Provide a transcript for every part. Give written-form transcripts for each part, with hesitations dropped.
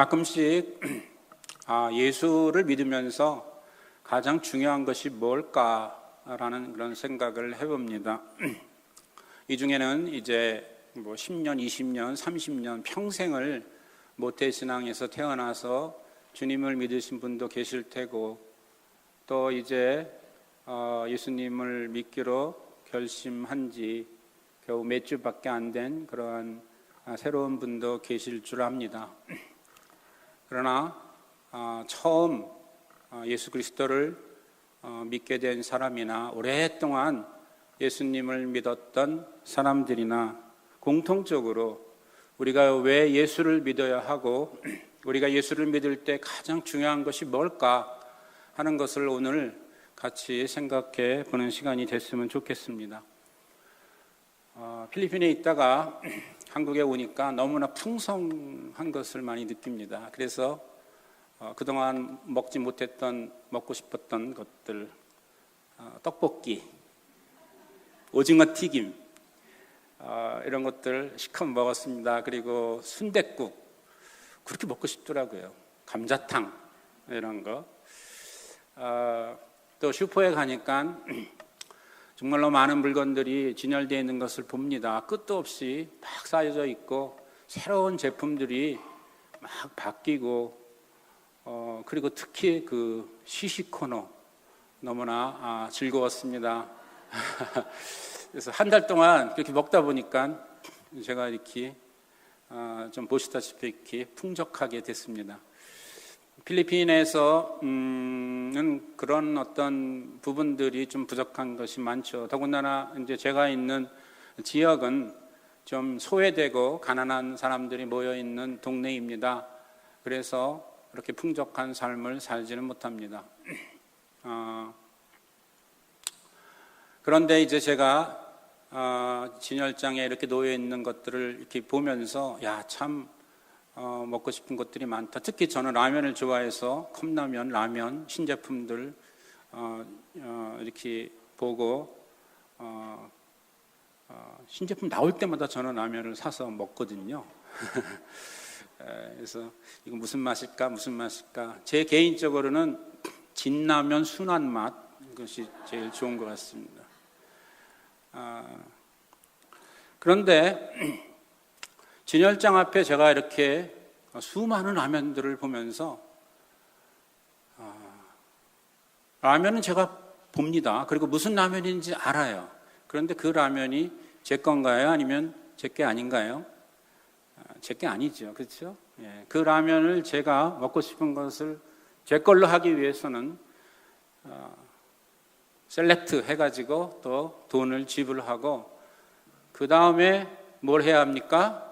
가끔씩 예수를 믿으면서 가장 중요한 것이 뭘까라는 그런 생각을 해봅니다. 이 중에는 이제 10년, 20년, 30년 평생을 모태신앙에서 태어나서 주님을 믿으신 분도 계실 테고, 또 이제 예수님을 믿기로 결심한 지 겨우 몇 주밖에 안 된 그러한 새로운 분도 계실 줄 압니다. 그러나 처음 예수 그리스도를 믿게 된 사람이나 오랫동안 예수님을 믿었던 사람들이나 공통적으로 우리가 왜 예수를 믿어야 하고 우리가 예수를 믿을 때 가장 중요한 것이 뭘까 하는 것을 오늘 같이 생각해 보는 시간이 됐으면 좋겠습니다. 필리핀에 있다가 한국에 오니까 너무나 풍성한 것을 많이 느낍니다. 그래서 그동안 먹지 못했던, 먹고 싶었던 것들, 떡볶이, 오징어 튀김, 이런 것들 시컷 먹었습니다. 그리고 순댓국, 그렇게 먹고 싶더라고요. 감자탕, 이런 거. 또 슈퍼에 가니까 정말로 많은 물건들이 진열되어 있는 것을 봅니다. 끝도 없이 막 쌓여져 있고 새로운 제품들이 막 바뀌고, 그리고 특히 그 시식 코너 너무나 즐거웠습니다. 그래서 한 달 동안 그렇게 먹다 보니까 제가 이렇게 좀 보시다시피 이렇게 풍족하게 됐습니다. 필리핀에서는 그런 어떤 부분들이 좀 부족한 것이 많죠. 더군다나 이제 제가 있는 지역은 좀 소외되고 가난한 사람들이 모여 있는 동네입니다. 그래서 그렇게 풍족한 삶을 살지는 못합니다. 그런데 이제 제가 진열장에 이렇게 놓여 있는 것들을 이렇게 보면서 참 먹고 싶은 것들이 많다. 특히 저는 라면을 좋아해서 컵라면, 라면, 신제품들 이렇게 보고 신제품 나올 때마다 저는 라면을 사서 먹거든요. 그래서 이거 무슨 맛일까? 제 개인적으로는 진라면 순한 맛, 이것이 제일 좋은 것 같습니다. 그런데 진열장 앞에 제가 이렇게 수많은 라면들을 보면서 라면은 제가 봅니다. 그리고 무슨 라면인지 알아요. 그런데 그 라면이 제 건가요? 아니면 제 게 아닌가요? 제 게 아니죠. 그렇죠? 그 라면을 제가 먹고 싶은 것을 제 걸로 하기 위해서는 셀렉트 해가지고 또 돈을 지불하고 그 다음에 뭘 해야 합니까?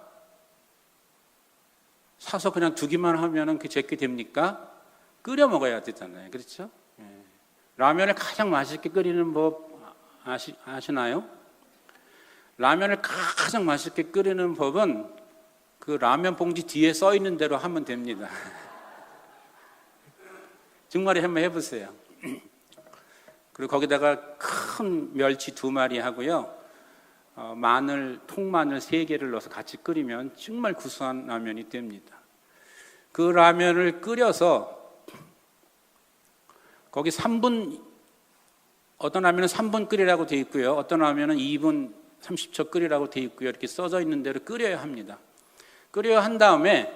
사서 그냥 두기만 하면은 그 제게 됩니까? 끓여 먹어야 되잖아요. 그렇죠? 라면을 가장 맛있게 끓이는 법 아시나요? 라면을 가장 맛있게 끓이는 법은 그 라면 봉지 뒤에 써 있는 대로 하면 됩니다. 정말 한번 해보세요. 그리고 거기다가 큰 멸치 2마리 하고요. 통마늘 3개를 넣어서 같이 끓이면 정말 구수한 라면이 됩니다. 그 라면을 끓여서 거기 3분, 어떤 라면은 3분 끓이라고 되어 있고요. 어떤 라면은 2분 30초 끓이라고 되어 있고요. 이렇게 써져 있는 대로 끓여야 합니다. 끓여야 한 다음에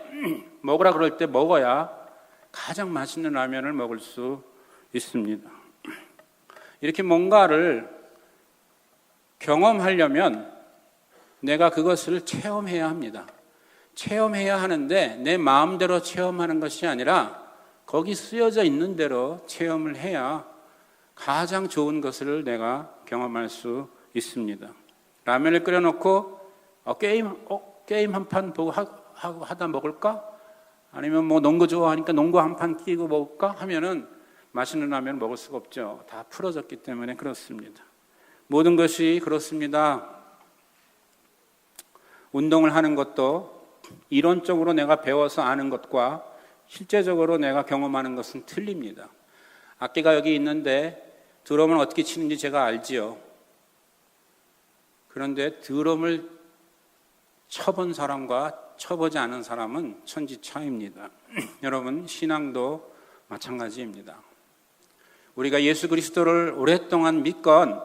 먹으라 그럴 때 먹어야 가장 맛있는 라면을 먹을 수 있습니다. 이렇게 뭔가를 경험하려면 내가 그것을 체험해야 합니다. 체험해야 하는데 내 마음대로 체험하는 것이 아니라 거기 쓰여져 있는 대로 체험을 해야 가장 좋은 것을 내가 경험할 수 있습니다. 라면을 끓여놓고 게임 한 판 보고 하다 먹을까? 아니면 농구 좋아하니까 농구 한 판 끼고 먹을까? 하면은 맛있는 라면을 먹을 수가 없죠. 다 풀어졌기 때문에 그렇습니다. 모든 것이 그렇습니다. 운동을 하는 것도 이론적으로 내가 배워서 아는 것과 실제적으로 내가 경험하는 것은 틀립니다. 악기가 여기 있는데 드럼을 어떻게 치는지 제가 알지요. 그런데 드럼을 쳐본 사람과 쳐보지 않은 사람은 천지차입니다. 여러분, 신앙도 마찬가지입니다. 우리가 예수 그리스도를 오랫동안 믿건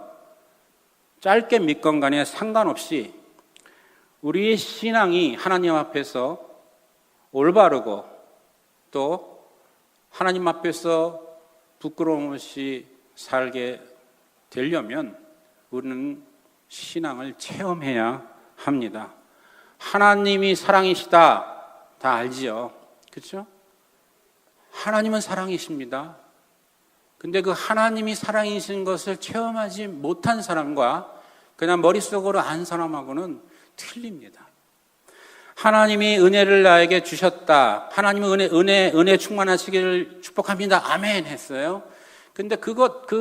짧게 믿건 간에 상관없이 우리의 신앙이 하나님 앞에서 올바르고 또 하나님 앞에서 부끄러움 없이 살게 되려면 우리는 신앙을 체험해야 합니다. 하나님이 사랑이시다 다 알지요. 그렇죠? 하나님은 사랑이십니다. 근데 그 하나님이 사랑이신 것을 체험하지 못한 사람과 그냥 머릿속으로 안 사람하고는 틀립니다. 하나님이 은혜를 나에게 주셨다. 하나님은 은혜 충만하시기를 축복합니다. 아멘 했어요. 근데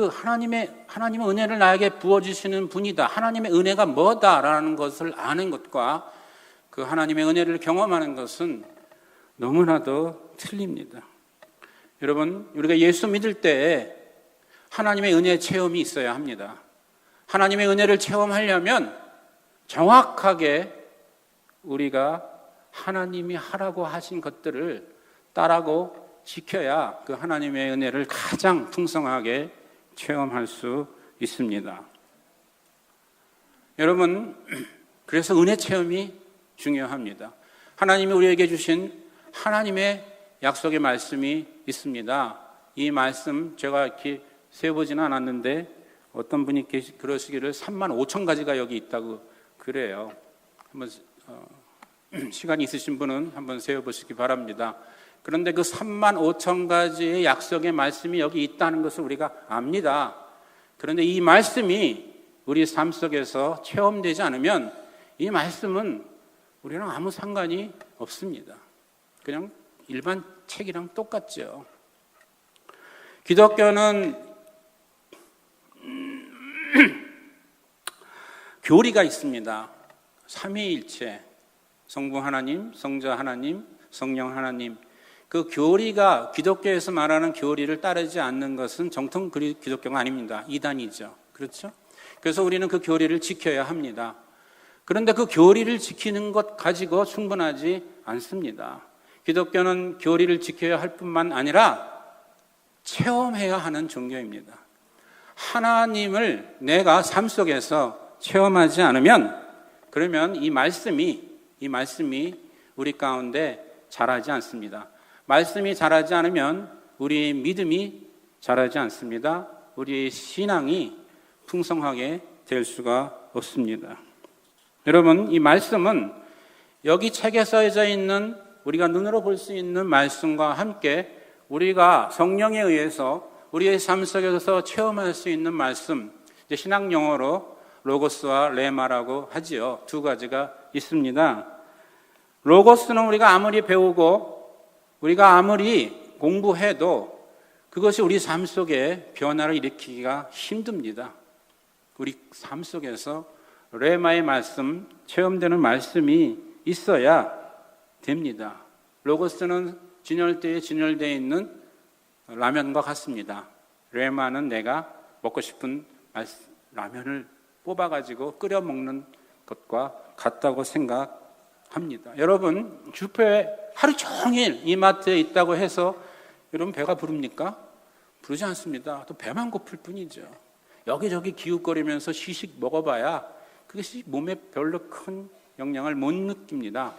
하나님은 은혜를 나에게 부어주시는 분이다. 하나님의 은혜가 뭐다라는 것을 아는 것과 그 하나님의 은혜를 경험하는 것은 너무나도 틀립니다. 여러분, 우리가 예수 믿을 때에 하나님의 은혜 체험이 있어야 합니다. 하나님의 은혜를 체험하려면 정확하게 우리가 하나님이 하라고 하신 것들을 따라고 지켜야 그 하나님의 은혜를 가장 풍성하게 체험할 수 있습니다. 여러분, 그래서 은혜 체험이 중요합니다. 하나님이 우리에게 주신 하나님의 약속의 말씀이 있습니다. 이 말씀 제가 이렇게 세어보지는 않았는데 어떤 분이 그러시기를 35,000가지가 여기 있다고 그래요. 한번 시간이 있으신 분은 한번 세어보시기 바랍니다. 그런데 그 35,000가지의 약속의 말씀이 여기 있다는 것을 우리가 압니다. 그런데 이 말씀이 우리 삶 속에서 체험되지 않으면 이 말씀은 우리랑 아무 상관이 없습니다. 그냥 일반 책이랑 똑같죠. 기독교는 교리가 있습니다. 삼위일체, 성부 하나님, 성자 하나님, 성령 하나님. 그 교리가 기독교에서 말하는 교리를 따르지 않는 것은 정통 기독교가 아닙니다. 이단이죠. 그렇죠? 그래서 우리는 그 교리를 지켜야 합니다. 그런데 그 교리를 지키는 것 가지고 충분하지 않습니다. 기독교는 교리를 지켜야 할 뿐만 아니라 체험해야 하는 종교입니다. 하나님을 내가 삶 속에서 체험하지 않으면 그러면 이 말씀이 우리 가운데 자라지 않습니다. 말씀이 자라지 않으면 우리의 믿음이 자라지 않습니다. 우리의 신앙이 풍성하게 될 수가 없습니다. 여러분, 이 말씀은 여기 책에 써져 있는 우리가 눈으로 볼 수 있는 말씀과 함께 우리가 성령에 의해서 우리의 삶 속에서 체험할 수 있는 말씀, 이제 신학 용어로 로고스와 레마라고 하지요. 두 가지가 있습니다. 로고스는 우리가 아무리 배우고 우리가 아무리 공부해도 그것이 우리 삶 속에 변화를 일으키기가 힘듭니다. 우리 삶 속에서 레마의 말씀, 체험되는 말씀이 있어야 됩니다. 로고스는 진열대에 진열되어 있는 라면과 같습니다. 레마는 내가 먹고 싶은 라면을 뽑아가지고 끓여 먹는 것과 같다고 생각합니다. 여러분, 주표에 하루 종일 이마트에 있다고 해서 여러분 배가 부릅니까? 부르지 않습니다. 또 배만 고플 뿐이죠. 여기저기 기웃거리면서 시식 먹어봐야 그것이 몸에 별로 큰 영향을 못 느낍니다.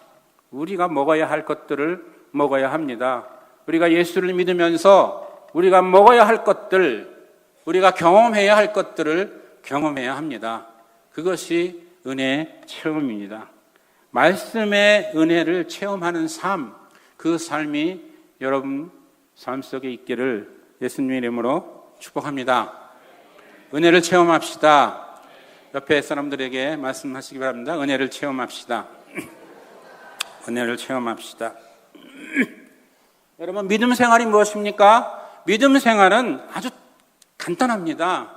우리가 먹어야 할 것들을 먹어야 합니다. 우리가 예수를 믿으면서 우리가 먹어야 할 것들, 우리가 경험해야 할 것들을 경험해야 합니다. 그것이 은혜 체험입니다. 말씀의 은혜를 체험하는 삶, 그 삶이 여러분 삶 속에 있기를 예수님의 이름으로 축복합니다. 은혜를 체험합시다. 옆에 사람들에게 말씀하시기 바랍니다. 은혜를 체험합시다. 은혜를 체험합시다. 여러분, 믿음 생활이 무엇입니까? 믿음 생활은 아주 간단합니다.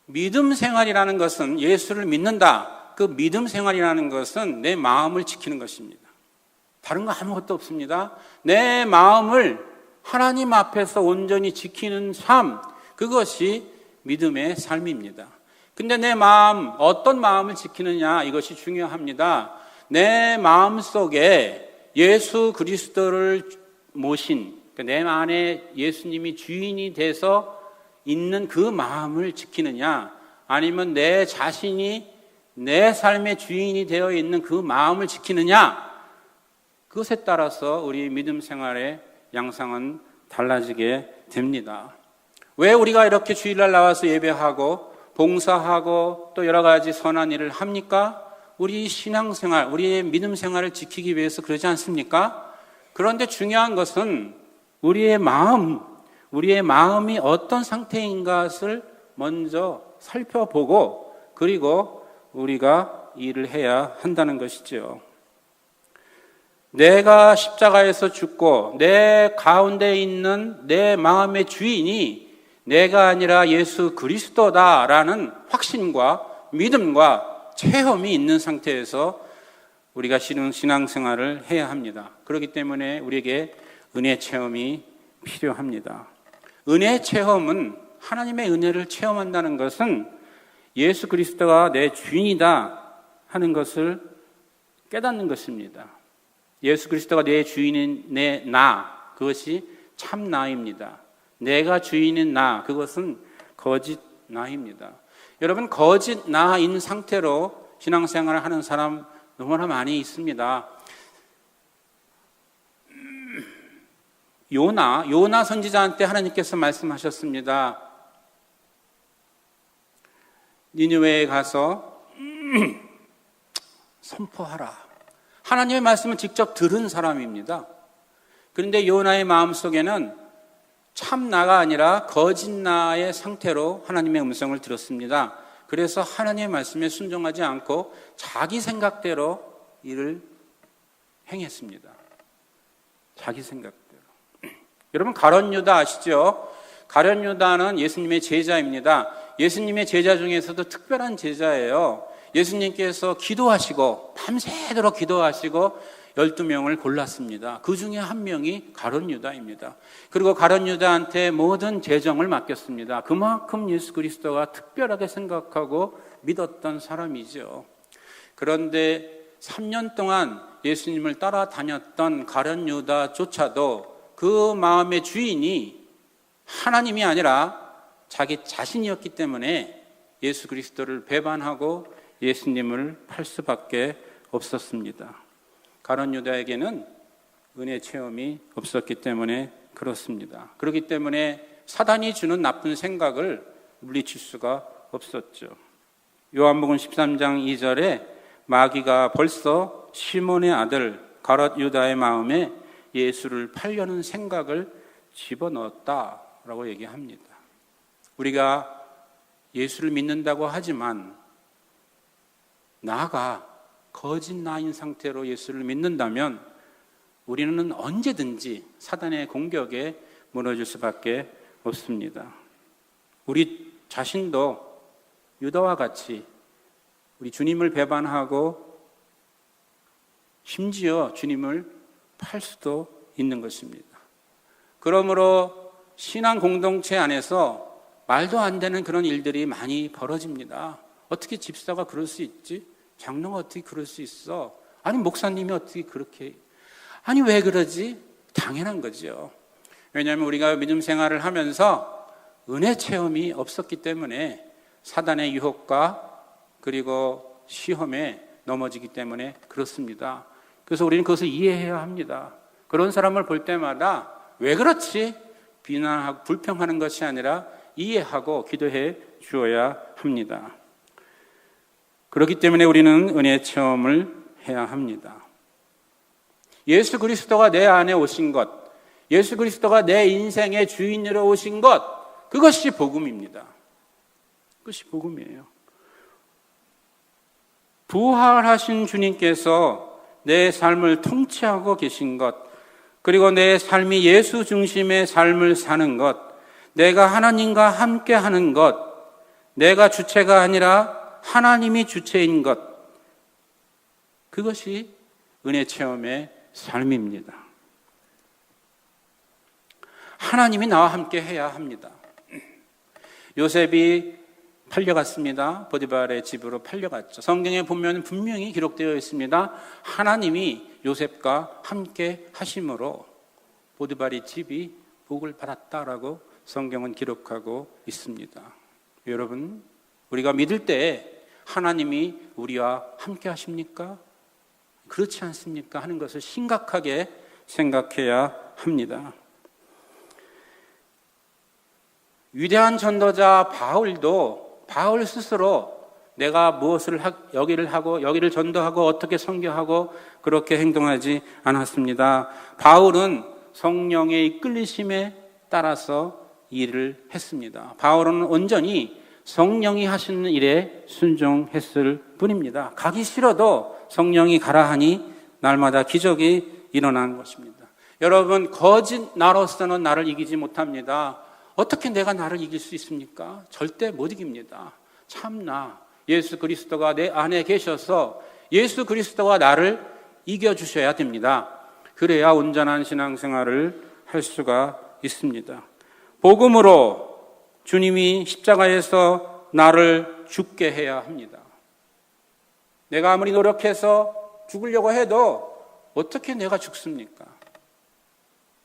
믿음 생활이라는 것은 예수를 믿는다. 그 믿음 생활이라는 것은 내 마음을 지키는 것입니다. 다른 거 아무것도 없습니다. 내 마음을 하나님 앞에서 온전히 지키는 삶, 그것이 믿음의 삶입니다. 근데 내 마음, 어떤 마음을 지키느냐, 이것이 중요합니다. 내 마음 속에 예수 그리스도를 모신, 내 안에 예수님이 주인이 돼서 있는 그 마음을 지키느냐, 아니면 내 자신이 내 삶의 주인이 되어 있는 그 마음을 지키느냐, 그것에 따라서 우리 믿음 생활의 양상은 달라지게 됩니다. 왜 우리가 이렇게 주일날 나와서 예배하고 봉사하고 또 여러 가지 선한 일을 합니까? 우리 신앙생활, 우리의 믿음 생활을 지키기 위해서 그러지 않습니까? 그런데 중요한 것은 우리의 마음이 어떤 상태인 것을 먼저 살펴보고 그리고 우리가 일을 해야 한다는 것이죠. 내가 십자가에서 죽고 내 가운데 있는 내 마음의 주인이 내가 아니라 예수 그리스도다라는 확신과 믿음과 체험이 있는 상태에서 우리가 신앙생활을 해야 합니다. 그렇기 때문에 우리에게 은혜 체험이 필요합니다. 은혜 체험은, 하나님의 은혜를 체험한다는 것은 예수 그리스도가 내 주인이다 하는 것을 깨닫는 것입니다. 예수 그리스도가 내 주인인 내 나, 그것이 참 나입니다. 내가 주인인 나, 그것은 거짓 나입니다. 여러분, 거짓 나인 상태로 신앙생활을 하는 사람 너무나 많이 있습니다. 요나 선지자한테 하나님께서 말씀하셨습니다. 니느웨에 가서 선포하라. 하나님의 말씀을 직접 들은 사람입니다. 그런데 요나의 마음속에는 참 나가 아니라 거짓 나의 상태로 하나님의 음성을 들었습니다. 그래서 하나님의 말씀에 순종하지 않고 자기 생각대로 일을 행했습니다. 자기 생각대로. 여러분, 가룟 유다 아시죠? 가룟 유다는 예수님의 제자입니다. 예수님의 제자 중에서도 특별한 제자예요. 예수님께서 기도하시고 밤새도록 기도하시고 12명을 골랐습니다. 그 중에 한 명이 가룟 유다입니다. 그리고 가룟 유다한테 모든 재정을 맡겼습니다. 그만큼 예수 그리스도가 특별하게 생각하고 믿었던 사람이죠. 그런데 3년 동안 예수님을 따라다녔던 가룟 유다조차도 그 마음의 주인이 하나님이 아니라 자기 자신이었기 때문에 예수 그리스도를 배반하고 예수님을 팔 수밖에 없었습니다. 가룟 유다에게는 은혜 체험이 없었기 때문에 그렇습니다. 그렇기 때문에 사단이 주는 나쁜 생각을 물리칠 수가 없었죠. 요한복음 13장 2절에 마귀가 벌써 시몬의 아들 가룟 유다의 마음에 예수를 팔려는 생각을 집어넣었다라고 얘기합니다. 우리가 예수를 믿는다고 하지만 나가 거짓 나인 상태로 예수를 믿는다면 우리는 언제든지 사단의 공격에 무너질 수밖에 없습니다. 우리 자신도 유다와 같이 우리 주님을 배반하고 심지어 주님을 팔 수도 있는 것입니다. 그러므로 신앙 공동체 안에서 말도 안 되는 그런 일들이 많이 벌어집니다. 어떻게 집사가 그럴 수 있지? 장로가 어떻게 그럴 수 있어? 아니, 목사님이 어떻게 그렇게, 아니, 왜 그러지? 당연한 거죠. 왜냐하면 우리가 믿음 생활을 하면서 은혜 체험이 없었기 때문에 사단의 유혹과 그리고 시험에 넘어지기 때문에 그렇습니다. 그래서 우리는 그것을 이해해야 합니다. 그런 사람을 볼 때마다 왜 그렇지? 비난하고 불평하는 것이 아니라 이해하고 기도해 주어야 합니다. 그렇기 때문에 우리는 은혜 체험을 해야 합니다. 예수 그리스도가 내 안에 오신 것, 예수 그리스도가 내 인생의 주인으로 오신 것, 그것이 복음입니다. 그것이 복음이에요. 부활하신 주님께서 내 삶을 통치하고 계신 것, 그리고 내 삶이 예수 중심의 삶을 사는 것, 내가 하나님과 함께 하는 것, 내가 주체가 아니라 하나님이 주체인 것, 그것이 은혜 체험의 삶입니다. 하나님이 나와 함께 해야 합니다. 요셉이 팔려갔습니다. 보디발의 집으로 팔려갔죠. 성경에 보면 분명히 기록되어 있습니다. 하나님이 요셉과 함께 하심으로 보디발의 집이 복을 받았다라고 성경은 기록하고 있습니다. 여러분, 우리가 믿을 때 하나님이 우리와 함께 하십니까? 그렇지 않습니까? 하는 것을 심각하게 생각해야 합니다. 위대한 전도자 바울 스스로 내가 무엇을 여기를 하고 여기를 전도하고 어떻게 선교하고 그렇게 행동하지 않았습니다. 바울은 성령의 이끌리심에 따라서 일을 했습니다. 바울은 온전히 성령이 하시는 일에 순종했을 뿐입니다. 가기 싫어도 성령이 가라 하니 날마다 기적이 일어난 것입니다. 여러분, 거짓 나로서는 나를 이기지 못합니다. 어떻게 내가 나를 이길 수 있습니까? 절대 못 이깁니다. 참나 예수 그리스도가 내 안에 계셔서 예수 그리스도가 나를 이겨주셔야 됩니다. 그래야 온전한 신앙생활을 할 수가 있습니다. 복음으로 주님이 십자가에서 나를 죽게 해야 합니다. 내가 아무리 노력해서 죽으려고 해도 어떻게 내가 죽습니까?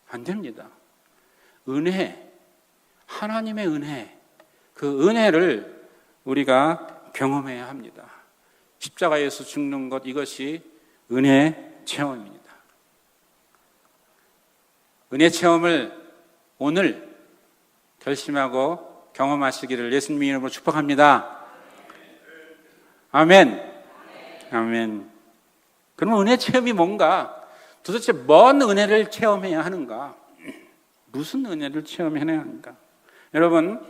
안 됩니다. 은혜, 하나님의 은혜, 그 은혜를 우리가 경험해야 합니다. 십자가에서 죽는 것, 이것이 은혜 체험입니다. 은혜 체험을 오늘 결심하고 경험하시기를 예수님의 이름으로 축복합니다. 아멘. 아멘. 그러면 은혜 체험이 뭔가? 도대체 뭔 은혜를 체험해야 하는가? 무슨 은혜를 체험해야 하는가? 여러분,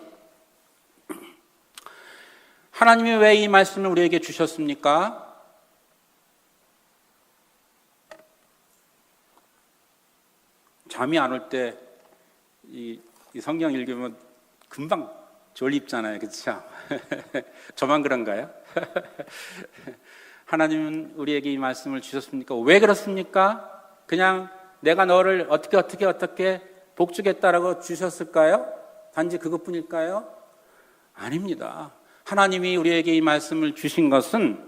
하나님이 왜 이 말씀을 우리에게 주셨습니까? 잠이 안 올 때 이 성경 읽으면 금방 졸립잖아요. 그렇죠? 저만 그런가요? 하나님은 우리에게 이 말씀을 주셨습니까? 왜 그렇습니까? 그냥 내가 너를 어떻게 복 주겠다라고 주셨을까요? 단지 그것뿐일까요? 아닙니다. 하나님이 우리에게 이 말씀을 주신 것은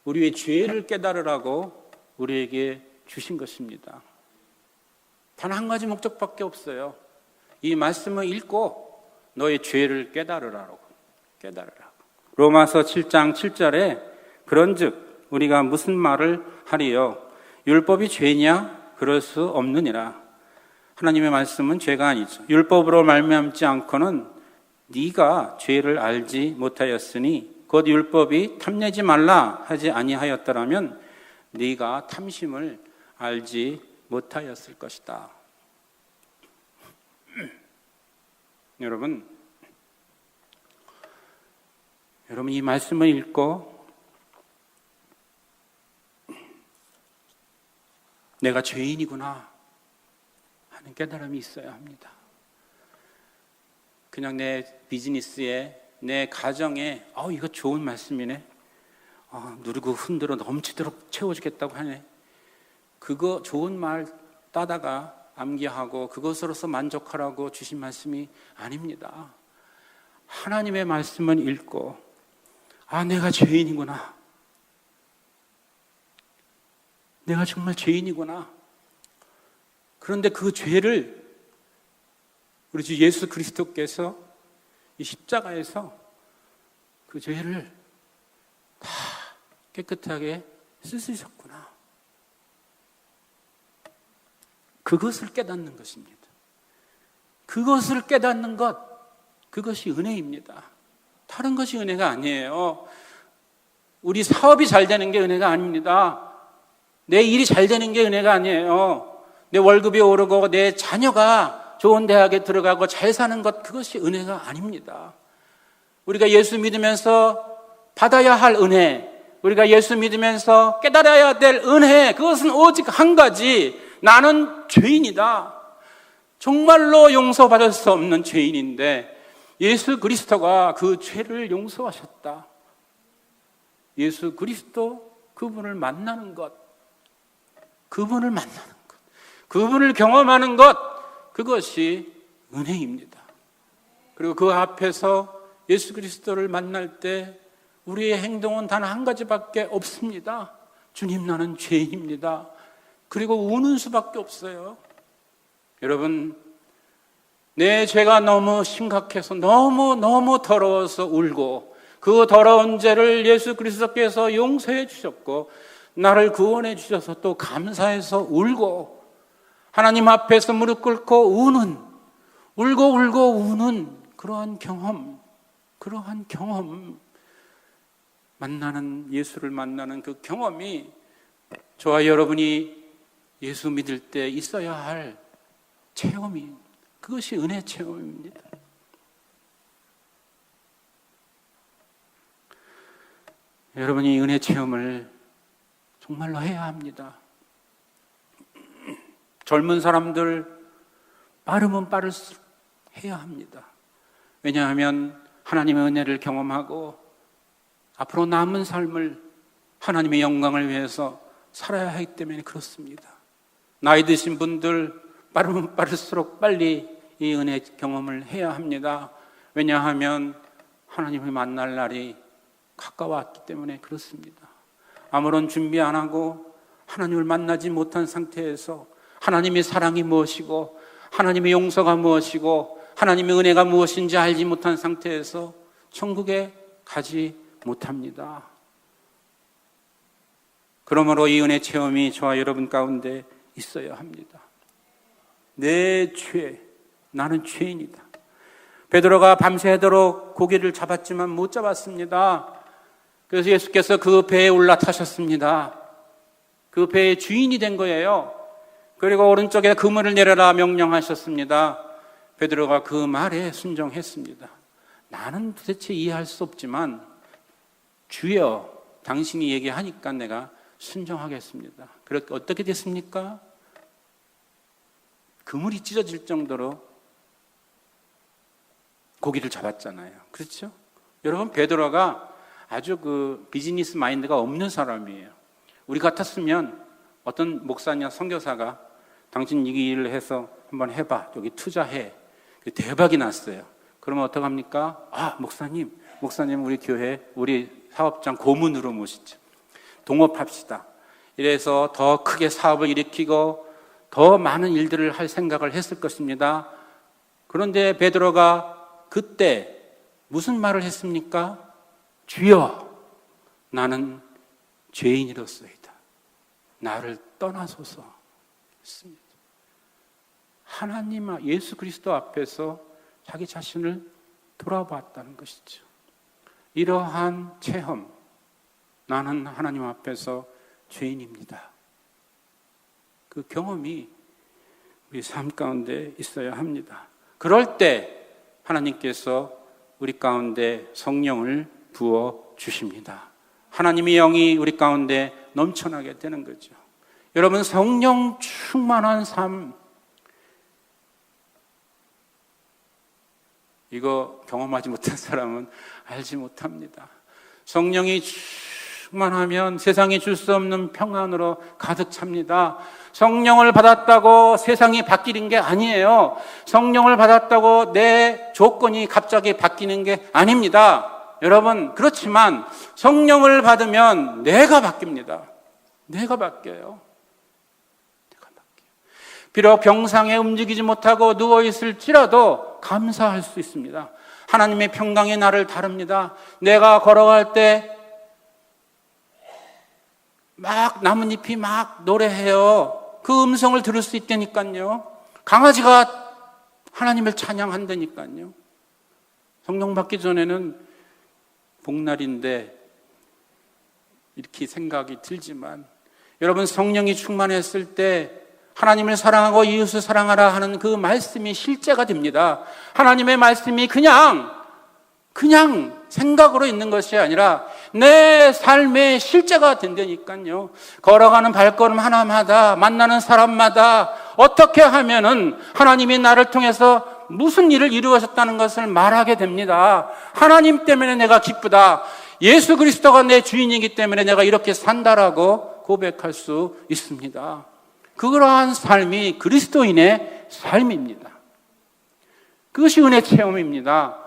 우리의 죄를 깨달으라고 우리에게 주신 것입니다. 단 한 가지 목적밖에 없어요. 이 말씀을 읽고 너의 죄를 깨달으라고. 로마서 7장 7절에 그런즉 우리가 무슨 말을 하리요? 율법이 죄냐? 그럴 수 없느니라. 하나님의 말씀은 죄가 아니죠. 율법으로 말미암지 않고는 네가 죄를 알지 못하였으니 곧 율법이 탐내지 말라 하지 아니하였더라면 네가 탐심을 알지 못하였을 것이다. 여러분 이 말씀을 읽고 내가 죄인이구나 하는 깨달음이 있어야 합니다. 그냥 내 비즈니스에, 내 가정에 이거 좋은 말씀이네, 누르고 흔들어 넘치도록 채워주겠다고 하네, 그거 좋은 말 따다가 암기하고 그것으로서 만족하라고 주신 말씀이 아닙니다. 하나님의 말씀은 읽고 내가 죄인이구나, 내가 정말 죄인이구나. 그런데 그 죄를 우리 주 예수 그리스도께서 이 십자가에서 그 죄를 다 깨끗하게 씻으셨구나. 그것을 깨닫는 것입니다. 그것을 깨닫는 것, 그것이 은혜입니다. 다른 것이 은혜가 아니에요. 우리 사업이 잘 되는 게 은혜가 아닙니다. 내 일이 잘 되는 게 은혜가 아니에요. 내 월급이 오르고 내 자녀가 좋은 대학에 들어가고 잘 사는 것, 그것이 은혜가 아닙니다. 우리가 예수 믿으면서 받아야 할 은혜, 우리가 예수 믿으면서 깨달아야 될 은혜, 그것은 오직 한 가지, 나는 죄인이다. 정말로 용서받을 수 없는 죄인인데 예수 그리스도가 그 죄를 용서하셨다. 예수 그리스도, 그분을 만나는 것, 그분을 경험하는 것, 그것이 은혜입니다. 그리고 그 앞에서 예수 그리스도를 만날 때 우리의 행동은 단 한 가지밖에 없습니다. 주님, 나는 죄인입니다. 그리고 우는 수밖에 없어요. 여러분, 내 죄가 너무 심각해서 너무 더러워서 울고, 그 더러운 죄를 예수 그리스도께서 용서해 주셨고 나를 구원해 주셔서 또 감사해서 울고, 하나님 앞에서 무릎 꿇고 우는, 울고 우는 그러한 경험, 만나는, 예수를 만나는 그 경험이 저와 여러분이 예수 믿을 때 있어야 할 체험이, 그것이 은혜 체험입니다. 여러분이 은혜 체험을 정말로 해야 합니다. 젊은 사람들 빠르면 빠를수록 해야 합니다. 왜냐하면 하나님의 은혜를 경험하고 앞으로 남은 삶을 하나님의 영광을 위해서 살아야 하기 때문에 그렇습니다. 나이 드신 분들 빠르면 빠를수록 빨리 이 은혜 경험을 해야 합니다. 왜냐하면 하나님을 만날 날이 가까웠기 때문에 그렇습니다. 아무런 준비 안 하고 하나님을 만나지 못한 상태에서 하나님의 사랑이 무엇이고 하나님의 용서가 무엇이고 하나님의 은혜가 무엇인지 알지 못한 상태에서 천국에 가지 못합니다. 그러므로 이 은혜 체험이 저와 여러분 가운데 있어야 합니다. 내 죄, 나는 죄인이다. 베드로가 밤새도록 고기를 잡았지만 못 잡았습니다. 그래서 예수께서 그 배에 올라타셨습니다. 그 배의 주인이 된 거예요. 그리고 오른쪽에 그물을 내려라 명령하셨습니다. 베드로가 그 말에 순종했습니다. 나는 도대체 이해할 수 없지만 주여, 당신이 얘기하니까 내가 순종하겠습니다. 그렇게 어떻게 됐습니까? 그물이 찢어질 정도로 고기를 잡았잖아요. 그렇죠? 여러분, 베드로가 아주 그 비즈니스 마인드가 없는 사람이에요. 우리 같았으면 어떤 목사냐 선교사가 당신 이 일을 해서 한번 해봐, 여기 투자해, 대박이 났어요. 그러면 어떡합니까? 목사님 우리 교회 우리 사업장 고문으로 모시죠. 동업합시다. 이래서 더 크게 사업을 일으키고 더 많은 일들을 할 생각을 했을 것입니다. 그런데 베드로가 그때 무슨 말을 했습니까? 주여, 나는 죄인이로소이다. 나를 떠나소서 했습니다. 하나님, 예수 그리스도 앞에서 자기 자신을 돌아봤다는 것이죠. 이러한 체험, 나는 하나님 앞에서 죄인입니다. 그 경험이 우리 삶 가운데 있어야 합니다. 그럴 때 하나님께서 우리 가운데 성령을 부어 주십니다. 하나님의 영이 우리 가운데 넘쳐나게 되는 거죠. 여러분, 성령 충만한 삶, 이거 경험하지 못한 사람은 알지 못합니다. 성령이 충만하면 세상이 줄 수 없는 평안으로 가득 찹니다. 성령을 받았다고 세상이 바뀌는 게 아니에요. 성령을 받았다고 내 조건이 갑자기 바뀌는 게 아닙니다. 여러분, 그렇지만 성령을 받으면 내가 바뀝니다. 내가 바뀌어요. 비록 병상에 움직이지 못하고 누워있을지라도 감사할 수 있습니다. 하나님의 평강이 나를 다룹니다. 내가 걸어갈 때 막 나뭇잎이 막 노래해요. 그 음성을 들을 수 있다니까요. 강아지가 하나님을 찬양한다니까요. 성령 받기 전에는 복날인데 이렇게 생각이 들지만, 여러분, 성령이 충만했을 때 하나님을 사랑하고 이웃을 사랑하라 하는 그 말씀이 실제가 됩니다. 하나님의 말씀이 그냥 생각으로 있는 것이 아니라 내 삶의 실제가 된다니까요. 걸어가는 발걸음 하나마다, 만나는 사람마다 어떻게 하면은 하나님이 나를 통해서 무슨 일을 이루어졌다는 것을 말하게 됩니다. 하나님 때문에 내가 기쁘다. 예수 그리스도가 내 주인이기 때문에 내가 이렇게 산다라고 고백할 수 있습니다. 그러한 삶이 그리스도인의 삶입니다. 그것이 은혜 체험입니다.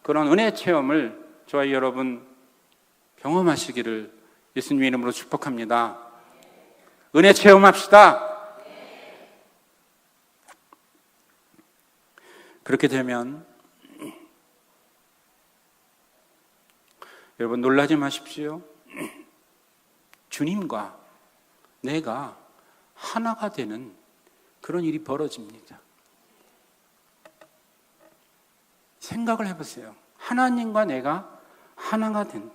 그런 은혜 체험을 저와 여러분 경험하시기를 예수님의 이름으로 축복합니다. 은혜 체험합시다. 그렇게 되면 여러분 놀라지 마십시오. 주님과 내가 하나가 되는 그런 일이 벌어집니다. 생각을 해보세요. 하나님과 내가 하나가 된다.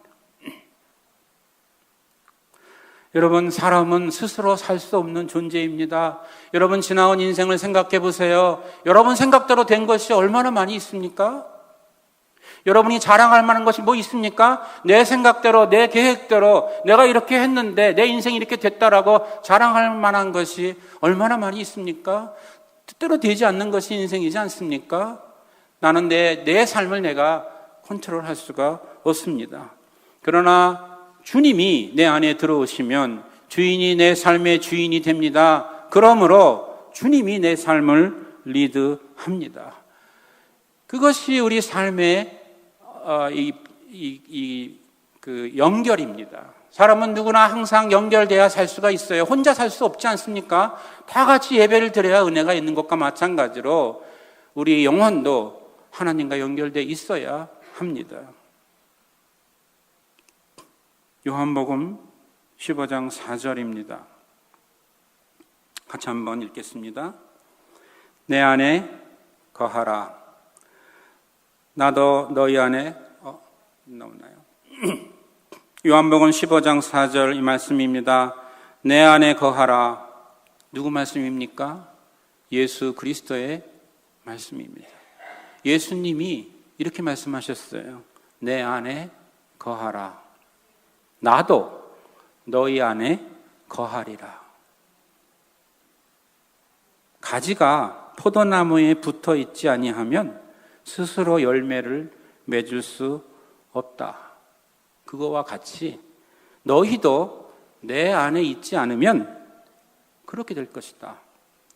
여러분, 사람은 스스로 살 수 없는 존재입니다. 여러분, 지나온 인생을 생각해 보세요. 여러분 생각대로 된 것이 얼마나 많이 있습니까? 여러분이 자랑할 만한 것이 뭐 있습니까? 내 생각대로, 내 계획대로 내가 이렇게 했는데 내 인생이 이렇게 됐다라고 자랑할 만한 것이 얼마나 많이 있습니까? 뜻대로 되지 않는 것이 인생이지 않습니까? 나는 내 삶을 내가 컨트롤할 수가 없습니다. 그러나 주님이 내 안에 들어오시면 주인이 내 삶의 주인이 됩니다. 그러므로 주님이 내 삶을 리드합니다. 그것이 우리 삶의 연결입니다. 사람은 누구나 항상 연결돼야 살 수가 있어요. 혼자 살 수 없지 않습니까? 다 같이 예배를 드려야 은혜가 있는 것과 마찬가지로 우리 영혼도 하나님과 연결돼 있어야 합니다. 요한복음 15장 4절입니다. 같이 한번 읽겠습니다. 내 안에 거하라. 나도 너희 안에 나오나요? 요한복음 15장 4절 이 말씀입니다. 내 안에 거하라. 누구 말씀입니까? 예수 그리스도의 말씀입니다. 예수님이 이렇게 말씀하셨어요. 내 안에 거하라. 나도 너희 안에 거하리라. 가지가 포도나무에 붙어 있지 아니하면 스스로 열매를 맺을 수 없다. 그거와 같이 너희도 내 안에 있지 않으면 그렇게 될 것이다.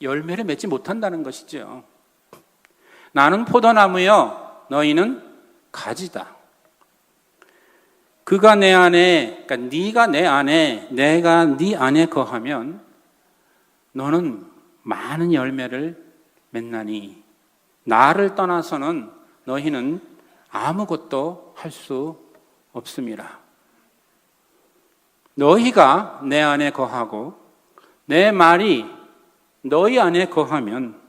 열매를 맺지 못한다는 것이죠. 나는 포도나무여 너희는 가지다. 그가 내 안에, 그러니까 네가 내 안에, 내가 네 안에 거하면 너는 많은 열매를 맺나니 나를 떠나서는 너희는 아무것도 할 수 없음이라. 너희가 내 안에 거하고 내 말이 너희 안에 거하면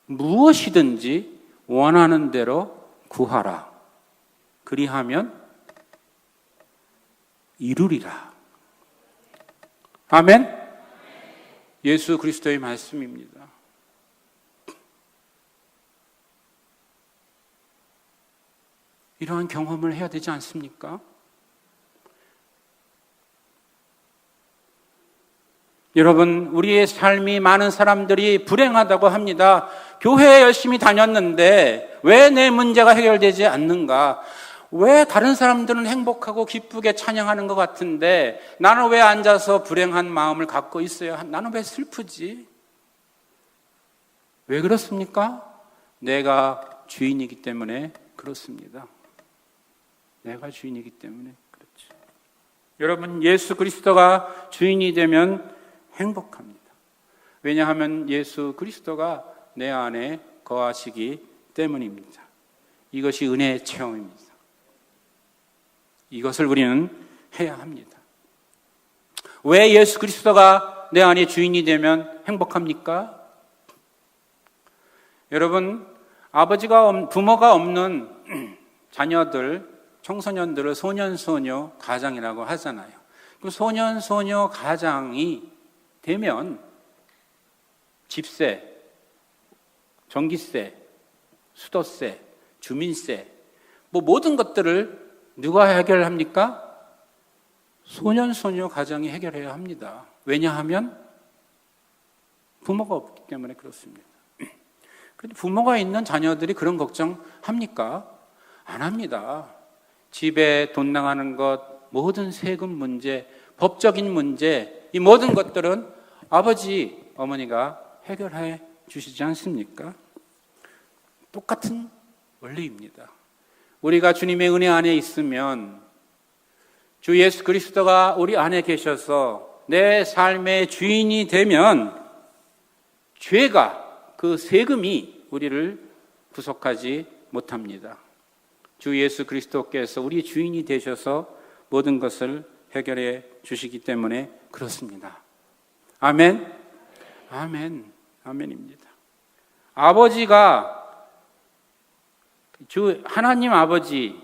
무엇이든지 원하는 대로 구하라. 그리하면 이루리라. 아멘? 예수 그리스도의 말씀입니다. 이러한 경험을 해야 되지 않습니까? 여러분, 우리의 삶이 많은 사람들이 불행하다고 합니다. 교회에 열심히 다녔는데 왜 내 문제가 해결되지 않는가? 왜 다른 사람들은 행복하고 기쁘게 찬양하는 것 같은데 나는 왜 앉아서 불행한 마음을 갖고 있어요? 나는 왜 슬프지? 왜 그렇습니까? 내가 주인이기 때문에 그렇습니다. 내가 주인이기 때문에 그렇죠. 여러분, 예수 그리스도가 주인이 되면 행복합니다. 왜냐하면 예수 그리스도가 내 안에 거하시기 때문입니다. 이것이 은혜의 체험입니다. 이것을 우리는 해야 합니다. 왜 예수 그리스도가 내 안에 주인이 되면 행복합니까? 여러분, 부모가 없는 자녀들, 청소년들을 소년소녀 가장이라고 하잖아요. 그 소년소녀 가장이 되면 집세, 전기세, 수도세, 주민세, 모든 것들을 누가 해결합니까? 소년소녀 가정이 해결해야 합니다. 왜냐하면 부모가 없기 때문에 그렇습니다. 그런데 부모가 있는 자녀들이 그런 걱정 합니까? 안 합니다. 집에 돈 나가는 것, 모든 세금 문제, 법적인 문제, 이 모든 것들은 아버지, 어머니가 해결해 주시지 않습니까? 똑같은 원리입니다. 우리가 주님의 은혜 안에 있으면 주 예수 그리스도가 우리 안에 계셔서 내 삶의 주인이 되면 죄가, 그 세금이 우리를 구속하지 못합니다. 주 예수 그리스도께서 우리 주인이 되셔서 모든 것을 해결해 주시기 때문에 그렇습니다. 아멘. 아멘. 아멘입니다. 아버지가 주 하나님 아버지,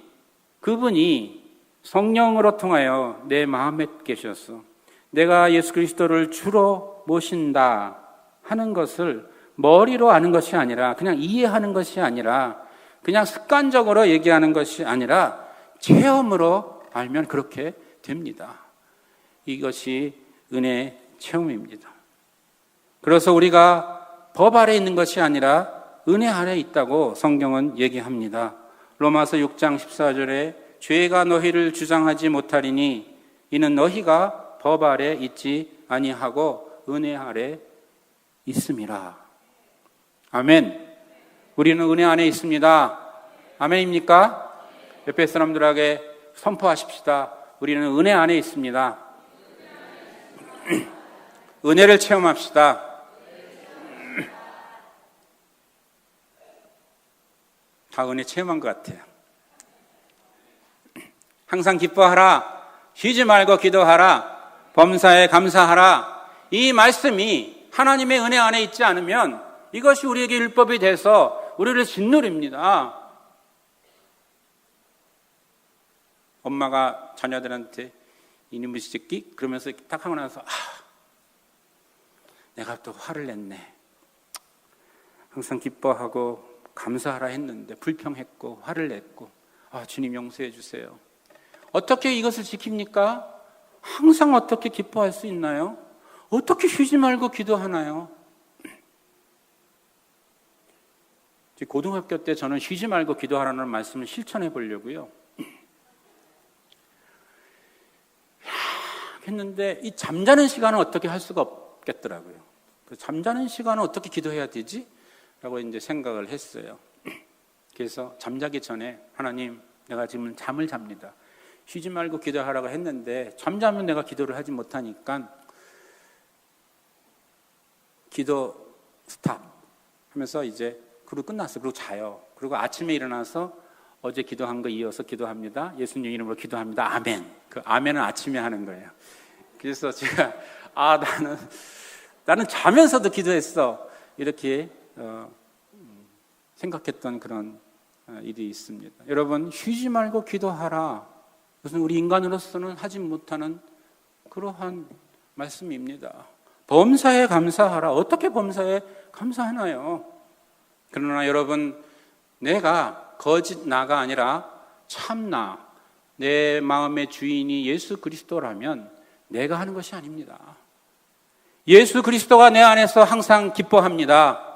그분이 성령으로 통하여 내 마음에 계셔서 내가 예수 그리스도를 주로 모신다 하는 것을 머리로 아는 것이 아니라, 그냥 이해하는 것이 아니라, 그냥 습관적으로 얘기하는 것이 아니라 체험으로 알면 그렇게 됩니다. 이것이 은혜 체험입니다. 그래서 우리가 법 아래 있는 것이 아니라 은혜 아래 있다고 성경은 얘기합니다. 로마서 6장 14절에 죄가 너희를 주장하지 못하리니 이는 너희가 법 아래 있지 아니하고 은혜 아래 있음이라. 아멘. 우리는 은혜 안에 있습니다. 아멘입니까? 옆에 사람들에게 선포하십시다. 우리는 은혜 안에 있습니다. 은혜를 체험합시다. 다 은혜 체험한 것 같아요. 항상 기뻐하라. 쉬지 말고 기도하라. 범사에 감사하라. 이 말씀이 하나님의 은혜 안에 있지 않으면 이것이 우리에게 율법이 돼서 우리를 짓누립니다. 엄마가 자녀들한테 이놈의 새끼 그러면서 딱 하고 나서 내가 또 화를 냈네. 항상 기뻐하고 감사하라 했는데 불평했고 화를 냈고 주님 용서해 주세요. 어떻게 이것을 지킵니까? 항상 어떻게 기뻐할 수 있나요? 어떻게 쉬지 말고 기도하나요? 고등학교 때 저는 쉬지 말고 기도하라는 말씀을 실천해 보려고요. 했는데 이 잠자는 시간은 어떻게 할 수가 없겠더라고요. 잠자는 시간은 어떻게 기도해야 되지? 라고 이제 생각을 했어요. 그래서 잠자기 전에 하나님, 내가 지금 잠을 잡니다. 쉬지 말고 기도하라고 했는데 잠자면 내가 기도를 하지 못하니까 기도 스탑 하면서 이제 그리고 끝났어요. 그리고 자요. 그리고 아침에 일어나서 어제 기도한 거 이어서 기도합니다. 예수님 이름으로 기도합니다. 아멘. 그 아멘은 아침에 하는 거예요. 그래서 제가 나는 자면서도 기도했어. 이렇게 생각했던 그런 일이 있습니다. 여러분, 쉬지 말고 기도하라. 그것은 우리 인간으로서는 하지 못하는 그러한 말씀입니다. 범사에 감사하라. 어떻게 범사에 감사하나요? 그러나 여러분, 내가 거짓 나가 아니라 참나, 내 마음의 주인이 예수 그리스도라면 내가 하는 것이 아닙니다. 예수 그리스도가 내 안에서 항상 기뻐합니다.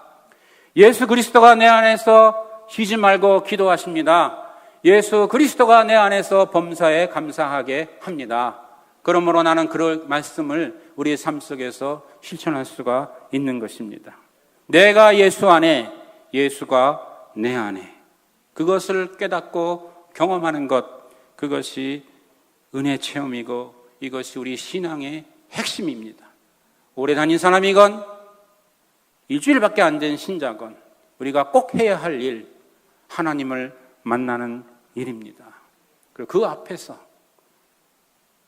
예수 그리스도가 내 안에서 쉬지 말고 기도하십니다. 예수 그리스도가 내 안에서 범사에 감사하게 합니다. 그러므로 나는 그럴 말씀을 우리의 삶 속에서 실천할 수가 있는 것입니다. 내가 예수 안에, 예수가 내 안에, 그것을 깨닫고 경험하는 것, 그것이 은혜 체험이고 이것이 우리 신앙의 핵심입니다. 오래 다닌 사람이건 일주일밖에 안 된 신자건 우리가 꼭 해야 할 일, 하나님을 만나는 일입니다. 그리고 그 앞에서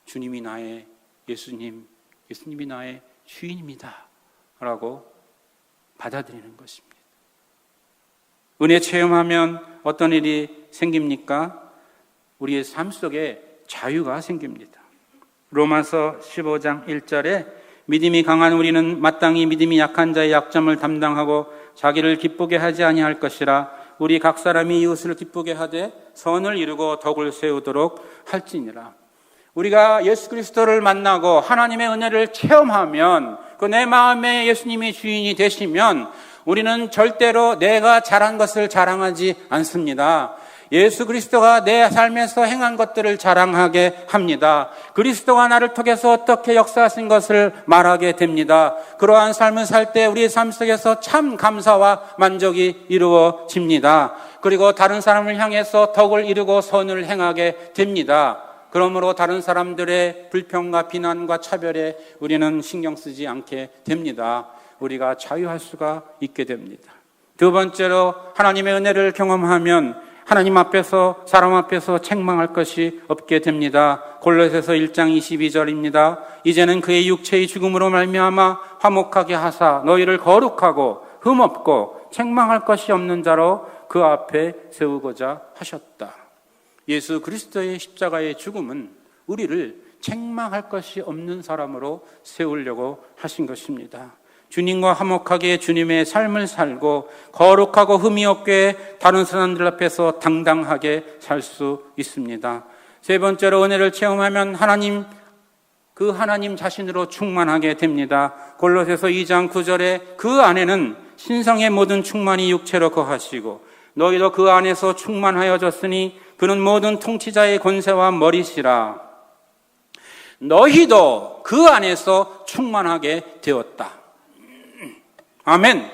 주님이 나의 예수님이 나의 주인입니다 라고 받아들이는 것입니다. 은혜 체험하면 어떤 일이 생깁니까? 우리의 삶 속에 자유가 생깁니다. 로마서 15장 1절에 믿음이 강한 우리는 마땅히 믿음이 약한 자의 약점을 담당하고 자기를 기쁘게 하지 아니할 것이라. 우리 각 사람이 이웃을 기쁘게 하되 선을 이루고 덕을 세우도록 할지니라. 우리가 예수 그리스도를 만나고 하나님의 은혜를 체험하면, 그 내 마음에 예수님이 주인이 되시면 우리는 절대로 내가 잘한 것을 자랑하지 않습니다. 예수 그리스도가 내 삶에서 행한 것들을 자랑하게 합니다. 그리스도가 나를 통해서 어떻게 역사하신 것을 말하게 됩니다. 그러한 삶을 살 때 우리의 삶 속에서 참 감사와 만족이 이루어집니다. 그리고 다른 사람을 향해서 덕을 이루고 선을 행하게 됩니다. 그러므로 다른 사람들의 불평과 비난과 차별에 우리는 신경 쓰지 않게 됩니다. 우리가 자유할 수가 있게 됩니다. 두 번째로 하나님의 은혜를 경험하면 하나님 앞에서 사람 앞에서 책망할 것이 없게 됩니다. 골로새서 1장 22절입니다. 이제는 그의 육체의 죽음으로 말미암아 화목하게 하사 너희를 거룩하고 흠없고 책망할 것이 없는 자로 그 앞에 세우고자 하셨다. 예수 그리스도의 십자가의 죽음은 우리를 책망할 것이 없는 사람으로 세우려고 하신 것입니다. 주님과 화목하게 주님의 삶을 살고 거룩하고 흠이 없게 다른 사람들 앞에서 당당하게 살 수 있습니다. 세 번째로 은혜를 체험하면 하나님 자신으로 충만하게 됩니다. 골로새서 2장 9절에 그 안에는 신성의 모든 충만이 육체로 거하시고 너희도 그 안에서 충만하여졌으니 그는 모든 통치자의 권세와 머리시라. 너희도 그 안에서 충만하게 되었다. 아멘.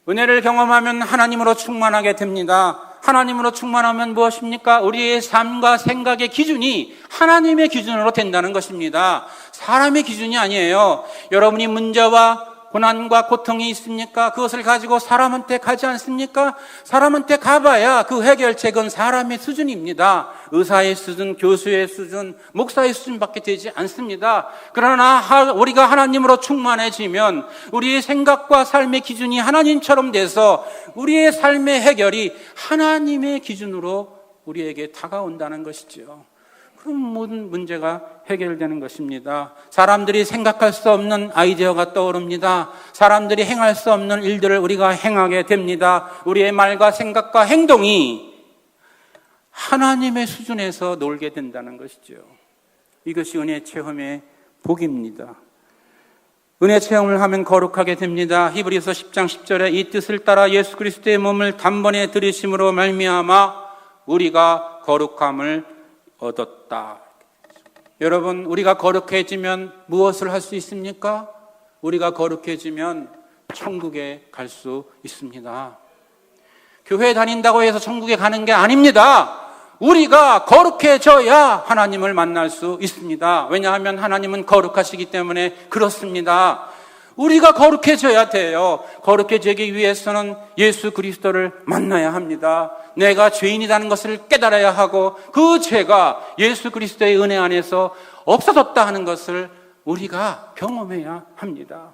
은혜를 경험하면 하나님으로 충만하게 됩니다. 하나님으로 충만하면 무엇입니까? 우리의 삶과 생각의 기준이 하나님의 기준으로 된다는 것입니다. 사람의 기준이 아니에요. 여러분이 문제와 고난과 고통이 있습니까? 그것을 가지고 사람한테 가지 않습니까? 사람한테 가봐야 그 해결책은 사람의 수준입니다. 의사의 수준, 교수의 수준, 목사의 수준밖에 되지 않습니다. 그러나 우리가 하나님으로 충만해지면 우리의 생각과 삶의 기준이 하나님처럼 돼서 우리의 삶의 해결이 하나님의 기준으로 우리에게 다가온다는 것이죠. 그럼 모든 문제가 해결되는 것입니다. 사람들이 생각할 수 없는 아이디어가 떠오릅니다. 사람들이 행할 수 없는 일들을 우리가 행하게 됩니다. 우리의 말과 생각과 행동이 하나님의 수준에서 놀게 된다는 것이죠. 이것이 은혜 체험의 복입니다. 은혜 체험을 하면 거룩하게 됩니다. 히브리서 10장 10절에 이 뜻을 따라 예수 그리스도의 몸을 단번에 들이심으로 말미암아 우리가 거룩함을 얻었다. 여러분, 우리가 거룩해지면 무엇을 할 수 있습니까? 우리가 거룩해지면 천국에 갈 수 있습니다. 교회 다닌다고 해서 천국에 가는 게 아닙니다. 우리가 거룩해져야 하나님을 만날 수 있습니다. 왜냐하면 하나님은 거룩하시기 때문에 그렇습니다. 우리가 거룩해져야 돼요. 거룩해지기 위해서는 예수 그리스도를 만나야 합니다. 내가 죄인이라는 것을 깨달아야 하고 그 죄가 예수 그리스도의 은혜 안에서 없어졌다 하는 것을 우리가 경험해야 합니다.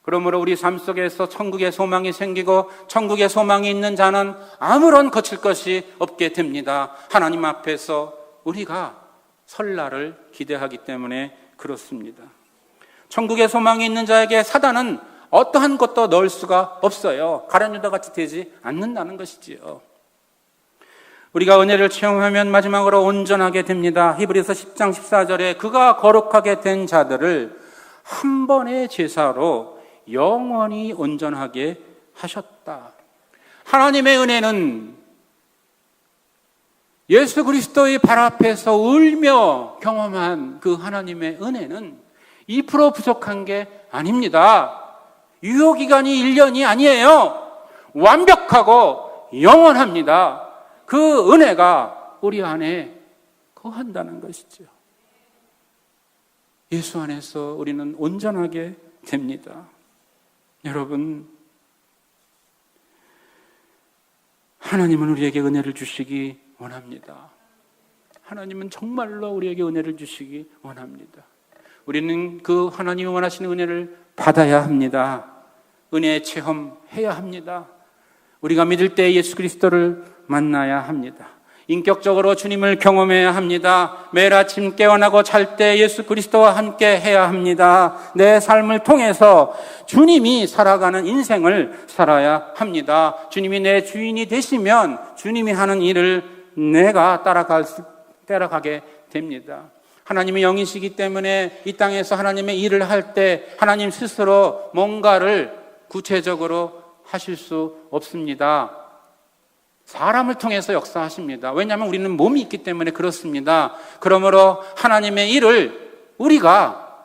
그러므로 우리 삶 속에서 천국의 소망이 생기고 천국의 소망이 있는 자는 아무런 거칠 것이 없게 됩니다. 하나님 앞에서 우리가 설날을 기대하기 때문에 그렇습니다. 천국의 소망이 있는 자에게 사단은 어떠한 것도 넣을 수가 없어요. 가룟유다 같이 되지 않는다는 것이지요. 우리가 은혜를 체험하면 마지막으로 온전하게 됩니다. 히브리서 10장 14절에 그가 거룩하게 된 자들을 한 번의 제사로 영원히 온전하게 하셨다. 하나님의 은혜는 예수 그리스도의 발 앞에서 울며 경험한 그 하나님의 은혜는 2% 부족한 게 아닙니다. 유효기간이 1년이 아니에요. 완벽하고 영원합니다. 그 은혜가 우리 안에 거한다는 것이죠. 예수 안에서 우리는 온전하게 됩니다. 여러분, 하나님은 우리에게 은혜를 주시기 원합니다. 하나님은 정말로 우리에게 은혜를 주시기 원합니다. 우리는 그 하나님이 원하시는 은혜를 받아야 합니다. 은혜 체험해야 합니다. 우리가 믿을 때 예수 그리스도를 만나야 합니다. 인격적으로 주님을 경험해야 합니다. 매일 아침 깨어나고 잘 때 예수 그리스도와 함께 해야 합니다. 내 삶을 통해서 주님이 살아가는 인생을 살아야 합니다. 주님이 내 주인이 되시면 주님이 하는 일을 내가 따라가게 됩니다. 하나님의 영이시기 때문에 이 땅에서 하나님의 일을 할 때 하나님 스스로 뭔가를 구체적으로 하실 수 없습니다. 사람을 통해서 역사하십니다. 왜냐하면 우리는 몸이 있기 때문에 그렇습니다. 그러므로 하나님의 일을 우리가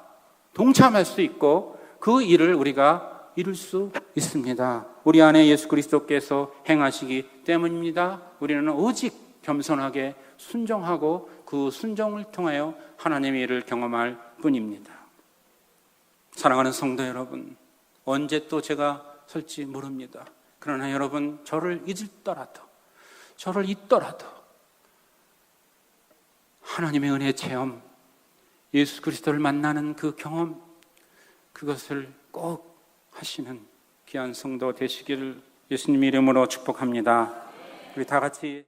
동참할 수 있고 그 일을 우리가 이룰 수 있습니다. 우리 안에 예수 그리스도께서 행하시기 때문입니다. 우리는 오직 겸손하게 순종하고 그 순종을 통하여 하나님의 일을 경험할 뿐입니다. 사랑하는 성도 여러분, 언제 또 제가 설지 모릅니다. 그러나 여러분, 저를 잊더라도, 저를 잊더라도 하나님의 은혜 체험, 예수 그리스도를 만나는 그 경험, 그것을 꼭 하시는 귀한 성도 되시기를 예수님 이름으로 축복합니다. 우리 다 같이